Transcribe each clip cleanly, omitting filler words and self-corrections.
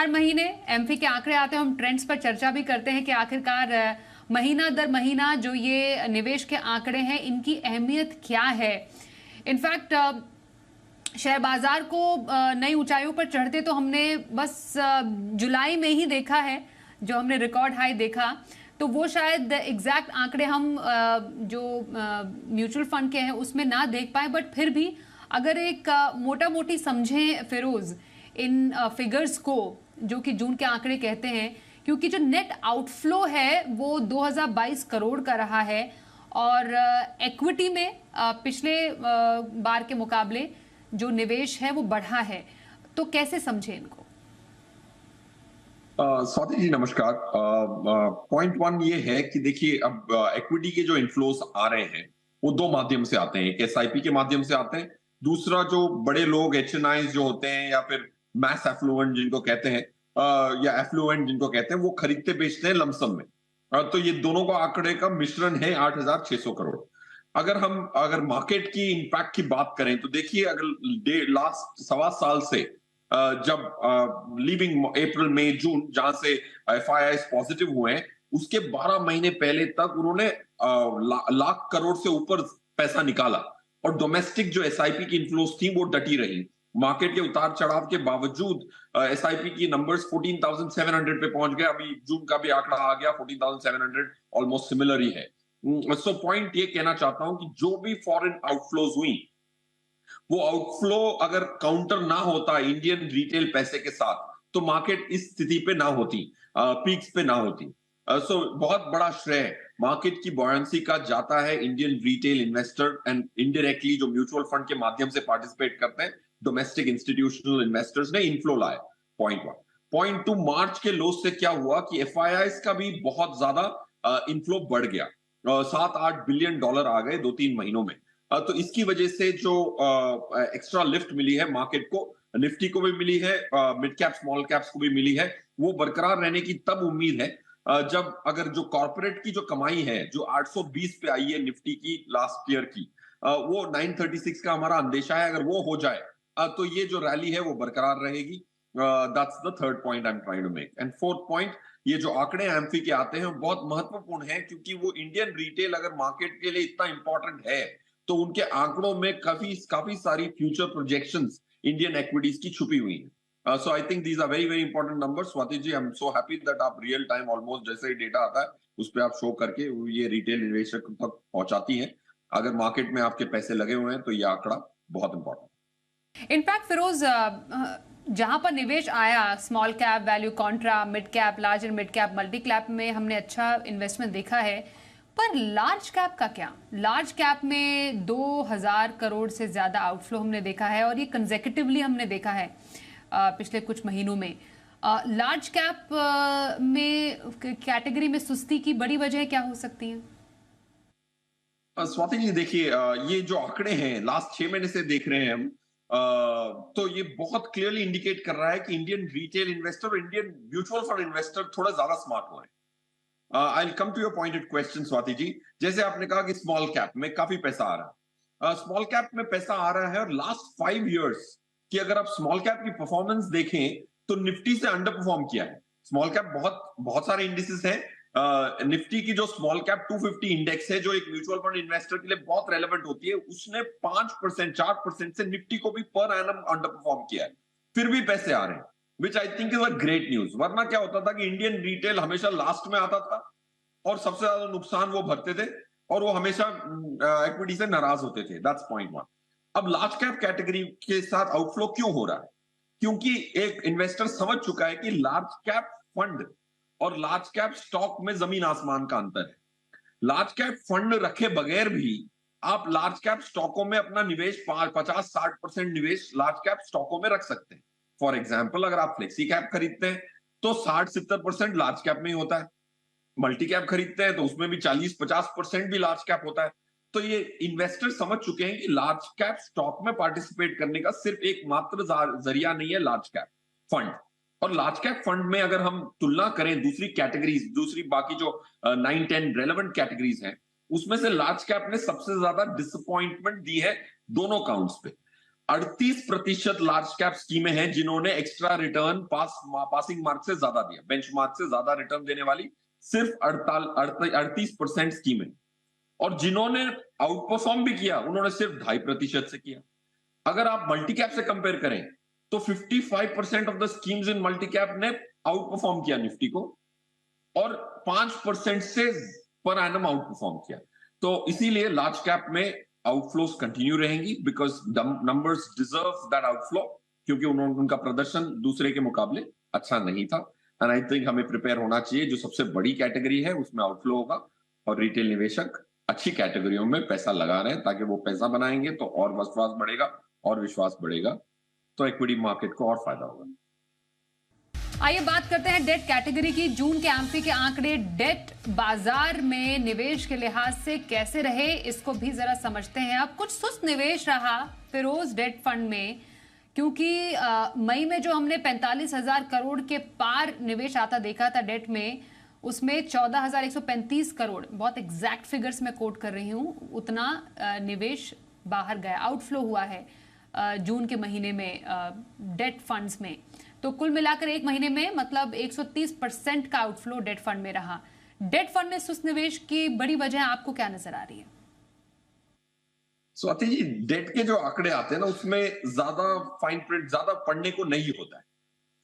हर महीने एमफी के आंकड़े आते हैं, हम ट्रेंड्स पर चर्चा भी करते हैं कि आखिरकार महीना दर महीना जो ये निवेश के आंकड़े हैं इनकी अहमियत क्या है। इनफैक्ट शेयर बाजार को नई ऊंचाइयों पर चढ़ते तो हमने बस जुलाई में ही देखा है, जो हमने रिकॉर्ड हाई देखा। तो वो शायद एग्जैक्ट आंकड़े हम जो म्यूचुअल फंड के हैं उसमें ना देख पाए, बट फिर भी अगर एक मोटा मोटी समझें फिरोज इन फिगर्स को, जो कि जून के आंकड़े कहते हैं, क्योंकि जो नेट आउटफ्लो है वो 2022 करोड़ का रहा है और इक्विटी में पिछले बार के मुकाबले जो निवेश है वो बढ़ा है। तो कैसे समझे इनको? स्वाति जी नमस्कार। पॉइंट वन ये है कि देखिए अब इक्विटी के जो इन्फ्लोस आ रहे हैं वो दो माध्यम से आते हैं। एक एसआईपी के माध्यम से आते हैं, दूसरा जो बड़े लोग एचएनआई जो होते हैं या फिर मैस एफ्लुएंट जिनको कहते हैं या एफ्लुएंट जिनको कहते हैं, वो खरीदते बेचते हैं लमसम में। तो ये दोनों का आंकड़े का मिश्रण है 8,600 करोड़। अगर मार्केट की इंपैक्ट की बात करें तो देखिए अगर लास्ट सवा साल से जब लीविंग अप्रैल मई जून जहां से एफआईआई पॉजिटिव हुए हैं, उसके 12 महीने पहले तक उन्होंने लाख करोड़ से ऊपर पैसा निकाला और डोमेस्टिक जो एसआईपी की इन्फ्लोस थी वो डटी रही। मार्केट के उतार चढ़ाव के बावजूद एसआईपी की नंबर्स 14,700 पे पहुंच गए। अभी जून का भी आंकड़ा आ गया 14,700, ऑलमोस्ट सिमिलर ही है। सो पॉइंट ये कहना चाहता हूं कि जो भी फॉरेन आउटफ्लोज हुई, वो आउटफ्लो अगर काउंटर ना होता इंडियन रिटेल पैसे के साथ तो मार्केट इस स्थिति पे ना होती, पीक्स पे ना होती। सो बहुत बड़ा श्रेय मार्केट की बॉयंसी का जाता है Indian retail investor and indirectly जो म्यूचुअल फंड के माध्यम से पार्टिसिपेट करते हैं डोमेस्टिक इंस्टीट्यूशनल इन्वेस्टर्स ने इनफ्लो लाया। Point one. पॉइंट टू, मार्च के लोस से क्या हुआ कि एफआईआई का भी बहुत ज्यादा इनफ्लो बढ़ गया। 7-8 बिलियन डॉलर आ गए 2-3 महीनों में। तो इसकी वजह से जो एक्स्ट्रा लिफ्ट मिली है मार्केट को, निफ्टी को भी मिली है, मिड कैप स्मॉल कैप्स को भी मिली है, वो बरकरार रहने की तब उम्मीद है जब अगर जो कॉर्पोरेट की जो कमाई है जो 820 पे आई है निफ्टी की लास्ट ईयर की, वो 936 का हमारा अंदेशा है। अगर वो हो जाए तो ये जो रैली है वो बरकरार रहेगी। That's the third point I am trying to make. And fourth point, ये जो आंकड़े एम्फी के आते हैं बहुत महत्वपूर्ण है, क्योंकि वो इंडियन रिटेल अगर मार्केट के लिए इतना इंपॉर्टेंट है तो उनके आंकड़ों में काफी सारी फ्यूचर प्रोजेक्शंस इंडियन इक्विटीज की छुपी हुई है। So I think these are very very important numbers. Swati ji, I am so happy that आप रियल टाइम ऑलमोस्ट जैसे ही डेटा आता है उस पर आप शो करके ये रिटेल इन्वेस्टर तक पहुंचाती हैं। अगर मार्केट में आपके पैसे लगे हुए हैं तो ये आंकड़ा बहुत इंपॉर्टेंट। इनफैक्ट फिरोज, जहां पर निवेश आया small cap, value Contra, mid cap, large and mid cap, multi cap में हमने अच्छा इन्वेस्टमेंट देखा है, पर लार्ज कैप का क्या? लार्ज कैप में 2000 करोड़ से ज्यादा आउटफ्लो हमने देखा है और ये कंसेक्यूटिवली हमने देखा है पिछले कुछ महीनों में। लार्ज कैप में कैटेगरी में सुस्ती की बड़ी वजह क्या हो सकती है? स्वाति जी देखिए, ये जो आंकड़े हैं लास्ट 6 महीने से देख रहे हैं हम, तो ये बहुत क्लियरली इंडिकेट कर रहा है कि इंडियन रिटेल इन्वेस्टर और इंडियन म्यूचुअल फंड इन्वेस्टर थोड़ा ज्यादा स्मार्ट हो रहे हैं। I will come to your pointed question Swati ji. जैसे आपने कहा कि स्मॉल कैप में काफी पैसा आ रहा है, स्मॉल कैप में पैसा आ रहा है और लास्ट 5 इयर्स की अगर आप स्मॉल कैप की परफॉर्मेंस देखें तो निफ्टी से अंडर परफॉर्म किया है। स्मॉल कैप बहुत बहुत सारे इंडिसेस हैं। निफ्टी की जो स्मॉल कैप 250 इंडेक्स है जो एक म्यूचुअल फंड इन्वेस्टर के लिए बहुत रेलेवेंट होती है, उसने 5% 4% से निफ्टी को भी पर एनम अंडर परफॉर्म किया है, फिर भी पैसे आ रहे हैं, which I think is a great news. वरना क्या होता था कि इंडियन रिटेल हमेशा लास्ट में आता था और सबसे ज्यादा नुकसान वो भरते थे और वो हमेशा इक्विटी से नाराज होते थे। That's point one. अब लार्ज कैप कैटेगरी के साथ आउटफ्लो क्यों हो रहा है? क्योंकि एक इन्वेस्टर समझ चुका है कि लार्ज कैप फंड और लार्ज कैप स्टॉक में जमीन आसमान का अंतर है। लार्ज कैप फंड रखे बगैर भी आप लार्ज कैप स्टॉकों में अपना निवेश 50-60% निवेश लार्ज कैप स्टॉकों में रख सकते हैं। फॉर एग्जाम्पल, अगर आप फ्लेक्सी कैप खरीदते हैं तो 60-70% लार्ज कैप में ही होता है। मल्टी कैप खरीदते हैं तो उसमें भी 40-50% भी लार्ज कैप होता है। तो ये इन्वेस्टर समझ चुके हैं कि लार्ज कैप स्टॉक में पार्टिसिपेट करने का सिर्फ एकमात्र जरिया नहीं है लार्ज कैप फंड। और लार्ज कैप फंड में अगर हम तुलना करें दूसरी कैटेगरीज, दूसरी बाकी जो 9-10 रेलेवेंट कैटेगरीज हैं, उसमें से लार्ज कैप ने सबसे ज्यादा डिसअपॉइंटमेंट दी है दोनों काउंट्स पे। 38% लार्ज कैप स्कीमें हैं जिन्होंने एक्स्ट्रा रिटर्न पासिंग मार्क से ज्यादा दिया, बेंचमार्क से ज्यादा रिटर्न देने वाली सिर्फ 38% स्कीमें, और जिन्होंने आउट परफॉर्म भी किया उन्होंने सिर्फ 2.5% से किया। अगर आप मल्टी कैप से कंपेयर करें तो 55% of the schemes in multi cap ने आउट परफॉर्म किया निफ्टी को, और 5% से पर एनम आउट परफॉर्म किया। तो इसीलिए लार्ज कैप में आउटफ्लोस कंटिन्यू रहेंगी, because numbers deserve that outflow, क्योंकि उनका प्रदर्शन दूसरे के मुकाबले अच्छा नहीं था। एंड आई थिंक हमें प्रिपेयर होना चाहिए, जो सबसे बड़ी कैटेगरी है उसमें आउटफ्लो होगा, और रिटेल निवेशक अच्छी कैटेगरियों में पैसा लगा रहे हैं, ताकि वो पैसा बनाएंगे तो और विश्वास बढ़ेगा, और विश्वास बढ़ेगा तो इक्विटी मार्केट को और फायदा होगा। आइए बात करते हैं डेट कैटेगरी की। जून के एमपी के आंकड़े डेट बाजार में निवेश के लिहाज से कैसे रहे, इसको भी जरा समझते हैं। अब कुछ सुस्त निवेश रहा फिरोज डेट फंड में, क्योंकि मई में जो हमने 45,000 करोड़ के पार निवेश आता देखा था डेट में, उसमें 14,135 करोड़, बहुत एग्जैक्ट फिगर्स में कोट कर रही हूं, उतना निवेश बाहर गया, आउटफ्लो हुआ है जून के महीने में डेट फंड्स में। तो कुल मिलाकर एक महीने में मतलब 130% का आउटफ्लो डेट फंड में रहा। डेट फंड में सुस्त निवेश की बड़ी वजह आपको क्या नजर आ रही है? स्वाति जी, डेट के जो आंकड़े आते हैं ना, उसमें ज्यादा फाइन प्रिंट ज्यादा पढ़ने को नहीं होता है,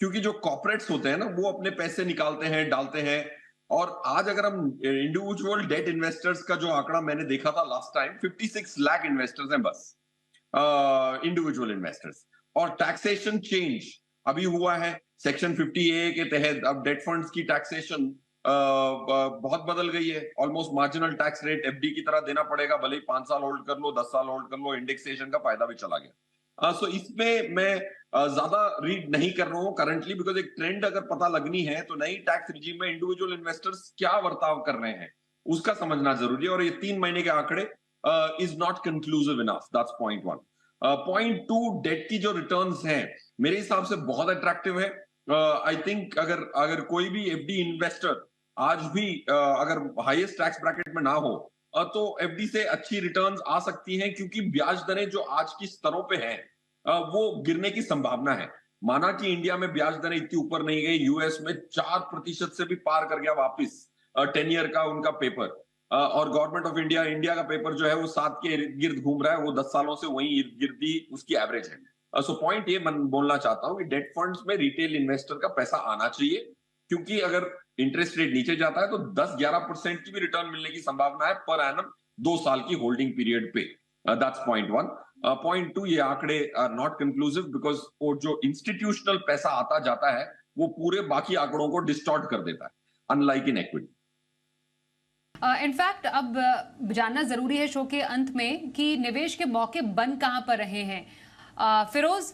क्योंकि जो कॉर्पोरेट्स होते हैं ना, वो अपने पैसे निकालते हैं, डालते हैं। और आज अगर हम इंडिविजुअल डेट इन्वेस्टर्स का जो आंकड़ा मैंने देखा था लास्ट टाइम, 56 लाख इन्वेस्टर्स हैं बस, इंडिविजुअल इन्वेस्टर्स। और टैक्सेशन चेंज अभी हुआ है सेक्शन 50A के तहत, अब डेट फंड्स की टैक्सेशन बहुत बदल गई है। Almost marginal tax rate FD की तरह देना पड़ेगा, भले ही 5 साल होल्ड कर लो, 10 साल होल्ड कर लो, इंडेक्सेशन का फायदा भी चला गया। सो इसमें मैं ज्यादा रीड नहीं कर रहा हूं करंटली, बिकॉज एक ट्रेंड अगर पता लगनी है तो नई टैक्स रिजीम में इंडिविजुअल इन्वेस्टर्स क्या बर्ताव कर रहे हैं उसका समझना जरूरी है। और ये 3 महीने के आंकड़े is not conclusive enough, that's point 1। Point 2, debt की जो रिटर्न्स हैं मेरे हिसाब से बहुत अट्रैक्टिव है। आई थिंक अगर कोई भी एफडी इन्वेस्टर आज भी अगर हाईएस्ट टैक्स ब्रैकेट में ना हो, तो एफडी से अच्छी रिटर्न्स आ सकती हैं, क्योंकि ब्याज दरें जो आज की स्तरों पे हैं वो गिरने की संभावना है। माना कि इंडिया में ब्याज दरें इतनी ऊपर नहीं गई, यूएस में 4% से भी पार कर गया वापिस 10 ईयर का उनका पेपर, और गवर्नमेंट ऑफ इंडिया का पेपर जो है वो 7 के इर्द गिर्द घूम रहा है, वो 10 सालों से वही इर्द गिर्द ही उसकी एवरेज है। सो पॉइंट ये मैं बोलना चाहता हूं कि डेट फंड्स में रिटेल इन्वेस्टर का पैसा आना चाहिए, क्योंकि अगर इंटरेस्ट रेट नीचे जाता है तो 10-11% की भी रिटर्न मिलने की संभावना है पर एनम 2 साल की होल्डिंग पीरियड पे। That's point 1। पॉइंट 2, ये आंकड़े आर नॉट कंक्लूसिव, बिकॉज वो जो इंस्टीट्यूशनल पैसा आता जाता है वो पूरे बाकी आंकड़ों को डिस्टॉर्ट कर देता है, अनलाइक इन इक्विटी। इनफैक्ट अब जानना जरूरी है शो के अंत में कि निवेश के मौके बन कहां पर रहे हैं। फिरोज,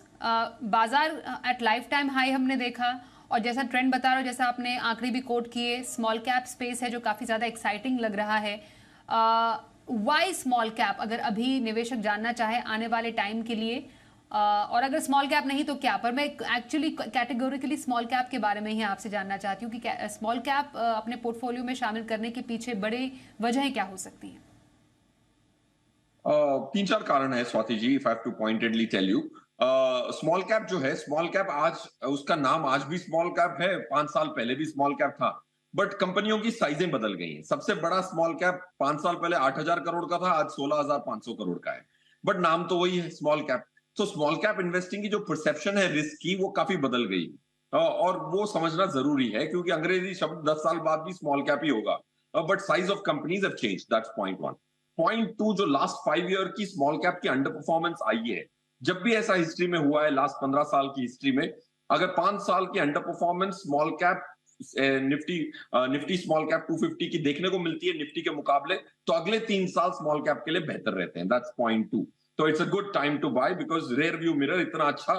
बाजार एट लाइफ टाइम हाई हमने देखा, और जैसा ट्रेंड बता रहा हो, जैसा आपने आंकड़े भी कोट किए, स्मॉल कैप स्पेस है जो काफी ज्यादा एक्साइटिंग लग रहा है। वाई स्मॉल कैप, अगर अभी निवेशक जानना चाहे आने वाले टाइम के लिए, और अगर स्मॉल कैप नहीं तो क्या? पर मैं एक्चुअली कैटेगोरिकली स्मॉल कैप के बारे में ही आपसे जानना चाहती हूँ कि स्मॉल कैप अपने पोर्टफोलियो में शामिल करने के पीछे बड़े वजहें क्या हो सकती हैं? 3-4 कारण है Swati ji, if I have to pointedly tell you. Small cap जो है, स्मॉल कैप आज उसका नाम आज भी स्मॉल कैप है, 5 साल पहले भी स्मॉल कैप था, बट कंपनियों की साइजें बदल गई हैं। सबसे बड़ा स्मॉल कैप 5 साल पहले 8,000 करोड़ का था, आज 16,500 करोड़ का है, बट नाम तो वही है, स्मॉल कैप। तो स्मॉल कैप इन्वेस्टिंग की जो परसेप्शन है रिस्क की, वो काफी बदल गई, और वो समझना जरूरी है, क्योंकि अंग्रेजी शब्द 10 साल बाद भी स्मॉल कैप ही होगा, but size of companies have changed, that's point 1। Point 2, जो लास्ट 5 ईयर की स्मॉल कैप की अंडर परफॉर्मेंस आई है, जब भी ऐसा हिस्ट्री में हुआ है लास्ट 15 साल की हिस्ट्री में, अगर 5 साल की under performance small cap Nifty small cap 250 की देखने को मिलती है निफ्टी के मुकाबले, तो अगले 3 साल स्मॉल कैप के लिए बेहतर रहते हैं, दैट्स पॉइंट 2। तो it's a good time to buy, because rear view mirror इतना अच्छा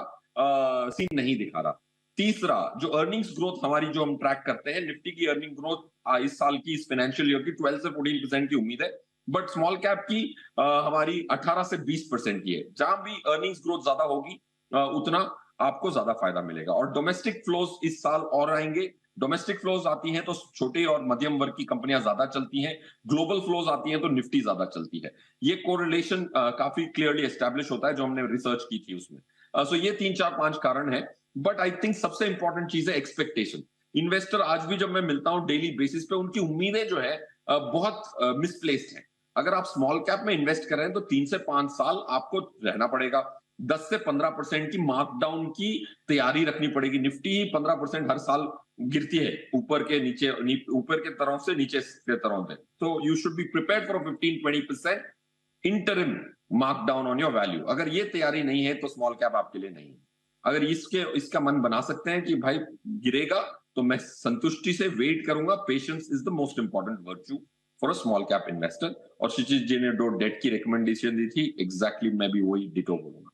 सीन नहीं दिखा रहा। तीसरा, जो अर्निंग्स ग्रोथ हमारी जो हम ट्रैक करते हैं, निफ्टी की अर्निंग ग्रोथ इस साल की, इस फाइनेंशियल ईयर की 12 से 14% की उम्मीद है, बट स्मॉल कैप की हमारी 18 से 20% की है। जहां भी अर्निंग्स ग्रोथ ज्यादा होगी उतना आपको ज्यादा फायदा मिलेगा। और डोमेस्टिक फ्लोज इस साल और आएंगे, डोमेस्टिक फ्लोज आती हैं तो छोटे और मध्यम वर्ग की कंपनियां ज्यादा चलती हैं, ग्लोबल फ्लोज आती हैं तो निफ्टी ज्यादा चलती है। ये कोरिलेशन काफी क्लियरली एस्टैब्लिश होता है जो हमने रिसर्च की थी उसमें। सो ये 3 4 5 कारण है। बट आई थिंक सबसे इंपॉर्टेंट चीज है एक्सपेक्टेशन। इन्वेस्टर आज भी जब मैं मिलता हूं डेली बेसिस पे, उनकी उम्मीदें जो है बहुत मिसप्लेस्ड है। अगर आप स्मॉल कैप में इन्वेस्ट कर रहे हैं तो 3 से 5 साल आपको रहना पड़ेगा। 10 से 15% की मार्कडाउन की तैयारी रखनी पड़ेगी। निफ्टी 15% हर साल गिरती है, ऊपर के नीचे, ऊपर के तरफ से नीचे के तरफ से। तो you should be prepared for 15-20% interim markdown on your value. अगर ये तैयारी नहीं है तो स्मॉल कैप आपके लिए नहीं है। अगर इसका मन बना सकते हैं कि भाई गिरेगा तो मैं संतुष्टि से वेट करूंगा। Patience is the most important virtue for a small cap investor. और शिशिर जी ने जो डेट की रिकमेंडेशन दी थी, एग्जैक्टली मैं भी वही डिटो बोलूंगा।